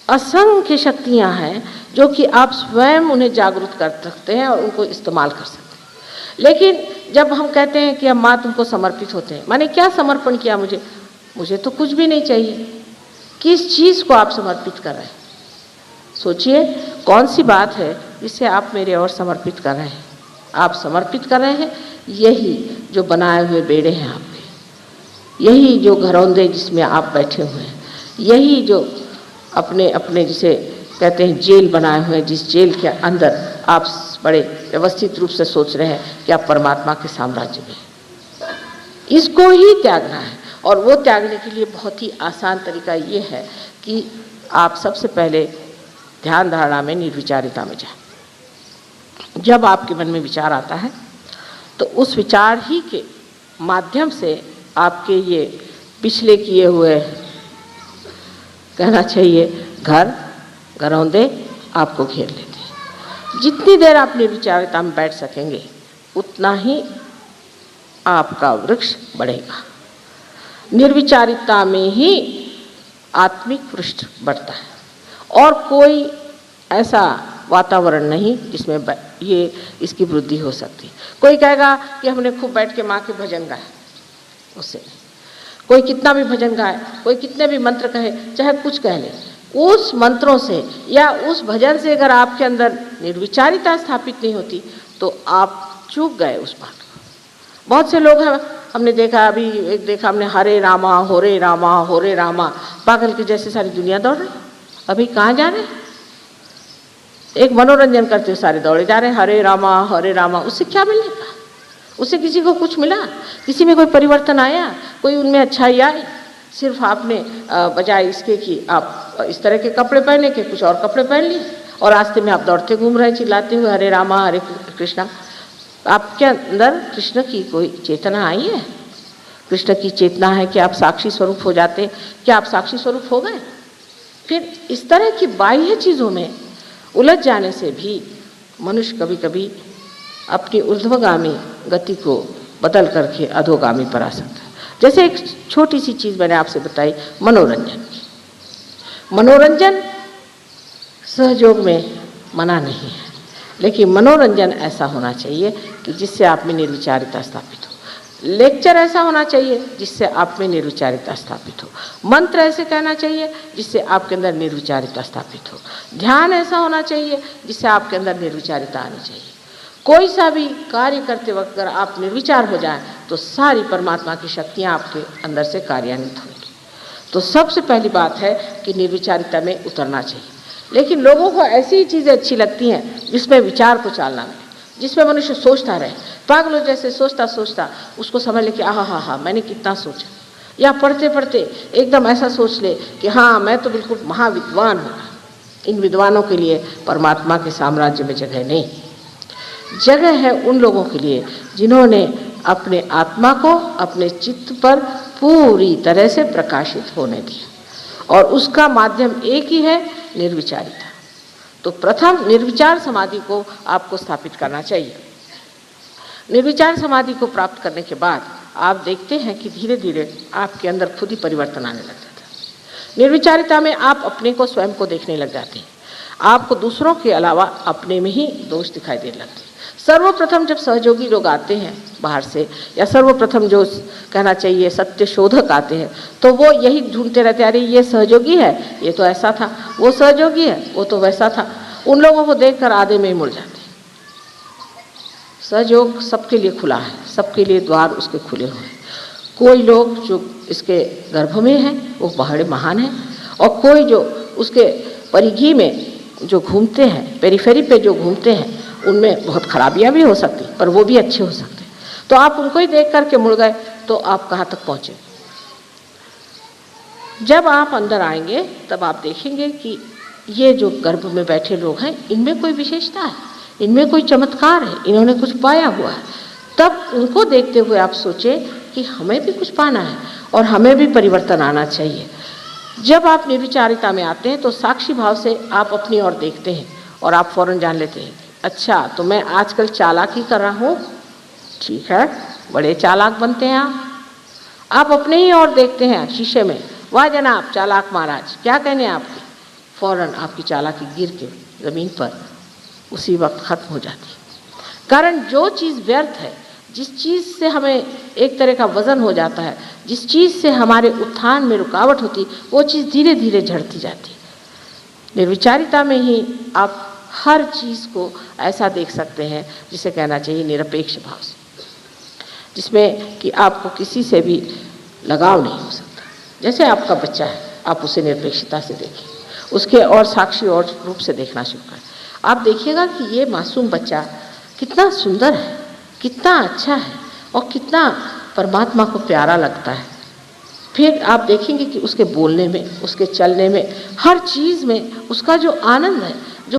असंख्य शक्तियाँ हैं जो कि आप स्वयं उन्हें जागरूक कर सकते हैं और उनको इस्तेमाल कर सकते हैं। लेकिन जब हम कहते हैं कि हम माँ तुमको समर्पित होते हैं, माने क्या समर्पण किया मुझे तो कुछ भी नहीं चाहिए। किस चीज़ को आप समर्पित कर रहे हैं? सोचिए कौन सी बात है जिसे आप मेरे और समर्पित कर रहे हैं। आप समर्पित कर रहे हैं यही जो बनाए हुए बेड़े हैं आप पे, यही जो घरौंदे जिसमें आप बैठे हुए हैं, यही जो अपने अपने जिसे कहते हैं जेल बनाए हुए हैं, जिस जेल के अंदर आप बड़े व्यवस्थित रूप से सोच रहे हैं कि आप परमात्मा के साम्राज्य में, इसको ही त्यागना है। और वो त्यागने के लिए बहुत ही आसान तरीका ये है कि आप सबसे पहले ध्यान धारणा में निर्विचारिता में जाएं। जब आपके मन में विचार आता है तो उस विचार ही के माध्यम से आपके ये पिछले किए हुए, कहना चाहिए घरौंदे आपको घेर लेते हैं। जितनी देर आप निर्विचारिता में बैठ सकेंगे उतना ही आपका वृक्ष बढ़ेगा। निर्विचारिता में ही आत्मिक पृष्ठ बढ़ता है और कोई ऐसा वातावरण नहीं जिसमें ये इसकी वृद्धि हो सकती। कोई कहेगा कि हमने खूब बैठ के माँ के भजन गाए, उससे कोई कितना भी भजन गाए, कोई कितने भी मंत्र कहे, चाहे कुछ कह ले, उस मंत्रों से या उस भजन से अगर आपके अंदर निर्विचारिता स्थापित नहीं होती तो आप चूक गए उस बात को। बहुत से लोग हैं, हमने देखा, अभी एक देखा हमने, हरे रामा होरे रामा होरे रामा, पागल के जैसे सारी दुनिया दौड़ रही। अभी कहाँ जा रहे? एक मनोरंजन करते हुए सारे दौड़े जा रहे, हरे रामा। उससे क्या मिलेगा? उससे किसी को कुछ मिला? किसी में कोई परिवर्तन आया? कोई उनमें अच्छाई आई? सिर्फ आपने बजाय इसके कि आप इस तरह के कपड़े पहने के कुछ और कपड़े पहन लिए और रास्ते में आप दौड़ते घूम रहे चिल्लाते हुए हरे रामा हरे कृष्णा। आपके अंदर कृष्ण की कोई चेतना आई है? कृष्ण की चेतना है कि आप साक्षी स्वरूप हो जाते, क्या आप साक्षी स्वरूप हो गए? फिर इस तरह की बाह्य चीज़ों में उलझ जाने से भी मनुष्य कभी कभी अपनी ऊर्ध्वगामी गति को बदल करके अधोगामी पर आ सकता है। जैसे एक छोटी सी चीज़ मैंने आपसे बताई, मनोरंजन। मनोरंजन सहयोग में मना नहीं है, लेकिन मनोरंजन ऐसा होना चाहिए कि जिससे आप में निर्विचारिता स्थापित हो। लेक्चर ऐसा होना चाहिए जिससे आप में निर्विचारिता स्थापित हो। मंत्र ऐसे कहना चाहिए जिससे आपके अंदर निर्विचारिता स्थापित हो। ध्यान ऐसा होना चाहिए जिससे आपके अंदर निर्विचारिता आनी चाहिए। कोई सा भी कार्य करते वक्त अगर आप निर्विचार हो जाएं तो सारी परमात्मा की शक्तियाँ आपके अंदर से कार्यान्वित होंगी। तो सबसे पहली बात है कि निर्विचारिता में उतरना चाहिए। लेकिन लोगों को ऐसी ही चीज़ें अच्छी लगती हैं जिसमें विचार को चालना मिले, जिसमें मनुष्य सोचता रहे, पागलों जैसे सोचता उसको समझ ले कि आहा मैंने कितना सोचा, या पढ़ते पढ़ते एकदम ऐसा सोच ले कि हाँ मैं तो बिल्कुल महाविद्वान हूँ। इन विद्वानों के लिए परमात्मा के साम्राज्य में जगह नहीं। जगह है उन लोगों के लिए जिन्होंने अपने आत्मा को अपने चित्त पर पूरी तरह से प्रकाशित होने दिया, और उसका माध्यम एक ही है, निर्विचारिता। तो प्रथम निर्विचार समाधि को आपको स्थापित करना चाहिए। निर्विचार समाधि को प्राप्त करने के बाद आप देखते हैं कि धीरे धीरे आपके अंदर खुद ही परिवर्तन आने लग जाता है। निर्विचारिता में आप अपने को स्वयं को देखने लग जाते हैं। आपको दूसरों के अलावा अपने में ही दोष दिखाई देने लगते हैं। सर्वप्रथम जब सहयोगी लोग आते हैं बाहर से, या सर्वप्रथम जो कहना चाहिए सत्य शोधक आते हैं, तो वो यही ढूंढते रहते, अरे ये सहयोगी है, ये तो ऐसा था, वो सहयोगी है, वो तो वैसा था। उन लोगों को देखकर आधे में ही मुड़ जाते हैं। सहयोग सबके लिए खुला है, सबके लिए द्वार उसके खुले हुए हैं। कोई लोग जो इसके गर्भ में हैं वो बड़े महान हैं, और कोई जो उसके परिधि में जो घूमते हैं, पेरीफेरी पे जो घूमते हैं, उनमें बहुत खराबियां भी हो सकती, पर वो भी अच्छे हो सकते हैं। तो आप उनको ही देख करके मुड़ गए तो आप कहाँ तक पहुँचे? जब आप अंदर आएंगे तब आप देखेंगे कि ये जो गर्भ में बैठे लोग हैं, इनमें कोई विशेषता है, इनमें कोई चमत्कार है, इन्होंने कुछ पाया हुआ है। तब उनको देखते हुए आप सोचें कि हमें भी कुछ पाना है और हमें भी परिवर्तन आना चाहिए। जब आप निर्विचारिता में आते हैं तो साक्षी भाव से आप अपनी ओर देखते हैं और आप फौरन जान लेते हैं, अच्छा तो मैं आजकल चालाकी कर रहा हूँ, ठीक है, बड़े चालाक बनते हैं आप अपने ही ओर देखते हैं शीशे में वाह जनाब चालाक महाराज, क्या कहने आपके, फौरन आपकी चालाकी गिर के ज़मीन पर उसी वक्त खत्म हो जाती है। कारण जो चीज़ व्यर्थ है, जिस चीज़ से हमें एक तरह का वज़न हो जाता है, जिस चीज़ से हमारे उत्थान में रुकावट होती, वो चीज़ धीरे धीरे झड़ती जाती है। निर्विचारिता में ही आप हर चीज़ को ऐसा देख सकते हैं जिसे कहना चाहिए निरपेक्ष भाव से, जिसमें कि आपको किसी से भी लगाव नहीं हो सकता। जैसे आपका बच्चा है, आप उसे निरपेक्षता से देखिए, उसके और साक्षी और रूप से देखना शुरू करें। आप देखिएगा कि ये मासूम बच्चा कितना सुंदर है, कितना अच्छा है और कितना परमात्मा को प्यारा लगता है। फिर आप देखेंगे कि उसके बोलने में, उसके चलने में, हर चीज़ में उसका जो आनंद है, जो